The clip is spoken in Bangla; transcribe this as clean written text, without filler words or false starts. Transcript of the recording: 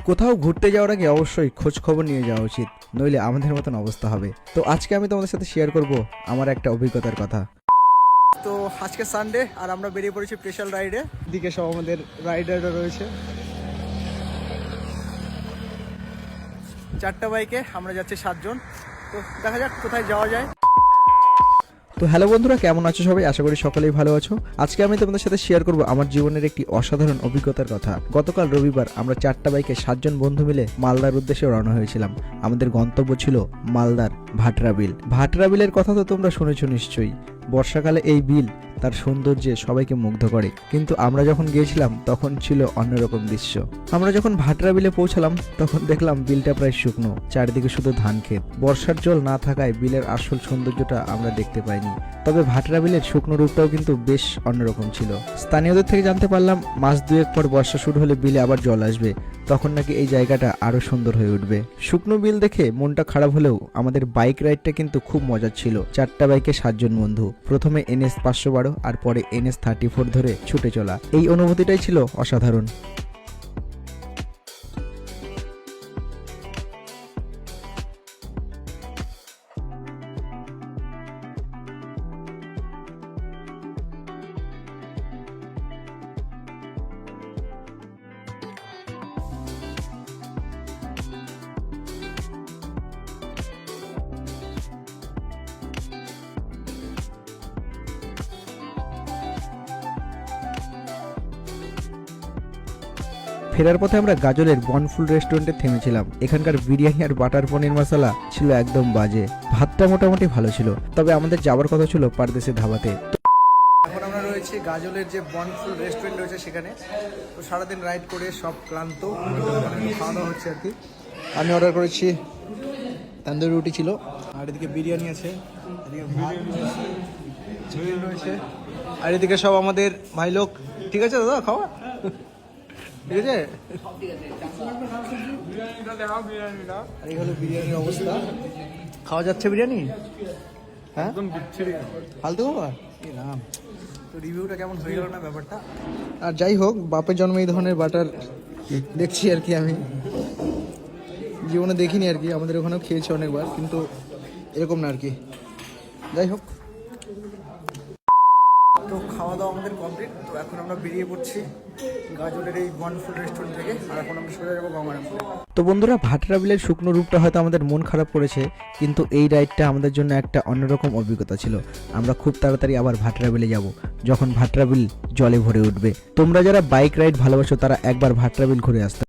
কোথাও ঘুরতে যাওয়ার আগে অবশ্যই খোঁজ খবর নিয়ে যাওয়া উচিত, নইলে আমাদের মতন অবস্থা হবে। তো আজকে আমি তোমাদের সাথে শেয়ার করব আমার একটা অভিজ্ঞতার কথা। তো আজকে সানডে আর আমরা বেরিয়ে পড়েছি স্পেশাল রাইডে। দিকে সব আমাদের রাইডাররা রয়েছে, 4টা বাইকে আমরা যাচ্ছি 7 জন। তো দেখা যাক কোথায় যাওয়া যায়। তো হ্যালো বন্ধুরা, কেমন আছো সবাই? আশা করি সকলেই ভালো আছো। আজকে আমি তোমাদের সাথে শেয়ার করব আমার জীবনের একটি অসাধারণ অভিজ্ঞতার কথা। গতকাল রবিবার আমরা 4টা বাইকে 7 জন বন্ধু মিলে মালদার উদ্দেশ্যে রওনা হয়েছিলাম। আমাদের গন্তব্য ছিল মালদার ভাটরা বিল। ভাটরা বিলের কথা তো তোমরা শুনেছো নিশ্চয়ই। বর্ষাকালে এই বিল তার সৌন্দর্যে সবাইকে মুগ্ধ করে, কিন্তু আমরা যখন গিয়েছিলাম তখন ছিল অন্যরকম দৃশ্য। আমরা যখন ভাটরা বিলে পৌঁছালাম তখন দেখলাম বিলটা প্রায় শুকনো, চারিদিকে শুধু ধান ক্ষেত। বর্ষার জল না থাকায় বিলের আসল সৌন্দর্যটা আমরা দেখতে পাইনি। তবে ভাটরা বিলের শুকনো রূপটাও কিন্তু বেশ অন্যরকম ছিল। স্থানীয়দের থেকে জানতে পারলাম মাস 2 পর বর্ষা শুরু হলে বিলে আবার জল আসবে, তখন নাকি এই জায়গাটা আরো সুন্দর হয়ে উঠবে। শুকনো বিল দেখে মনটা খারাপ হলেও আমাদের বাইক রাইডটা কিন্তু খুব মজার ছিল। 4টা বাইকে 7 জন বন্ধু, প্রথমে NS 512 আর পরে NS 34 ধরে ছুটে চলা। এই অনুভূতিটাই ছিল অসাধারণ। ফেরার পথে আমরা গাজলের বনফুল রেস্টুরেন্টে থেমেছিলাম। এখানকার বিরিয়ানি আর বাটার পনির মশলা ছিল একদম বাজে। ভাতটা মোটামুটি ভালো ছিল, তবে আমাদের যাওয়ার কথা ছিল পারদেশি ধাবাতে। এখন আমরা রয়েছি গাজলের যে বনফুল রেস্টুরেন্ট রয়েছে সেখানে। তো সারাদিন রাইড করে সব ক্লান্ত, খাওয়া দাওয়া হচ্ছে আর কি। আমি অর্ডার করেছি তন্দুরি রুটি ছিল, আর এদিকে বিরিয়ানি আছে, এদিকে ভাত চিকেন রয়েছে, আর এদিকে সব আমাদের ভাই লোক। ঠিক আছে দাদা, খাওয়া ঠিক আছে। আর এই হলো বিরিয়ানির অবস্থা। খাওয়া যাচ্ছে বিরিয়ানি? হ্যাঁ, ফালতু খাবার নাম। তো রিভিউটা কেমন হয়ে গেল না ব্যাপারটা। আর যাই হোক, বাপের জন্মে এই ধরনের বাটার দেখছি আর কি, আমি জীবনে দেখিনি আর কি। আমাদের ওখানেও খেয়েছি অনেকবার, কিন্তু এরকম না আর কি। যাই হোক, তো খাওয়া দাওয়া আমাদের কমপ্লিট। তো এখন আমরা বেরিয়ে পড়ছি গাজলের এই বনফুল রেস্টুরেন্ট থেকে, আর এখন আমরা সোজা যাবো গঙ্গারামপুরে। তো বন্ধুরা, ভাটরা বিলের শুকনো রূপটা হয়তো আমাদের মন খারাপ করেছে, কিন্তু এই রাইডটা আমাদের জন্য একটা অন্যরকম অভিজ্ঞতা ছিল। আমরা খুব তাড়াতাড়ি আবার ভাটরা বিলে যাব, যখন ভাটরা বিল জলে ভরে উঠবে। তোমরা যারা বাইক রাইড ভালোবাসো তারা একবার ভাটরা বিল ঘুরে আসতে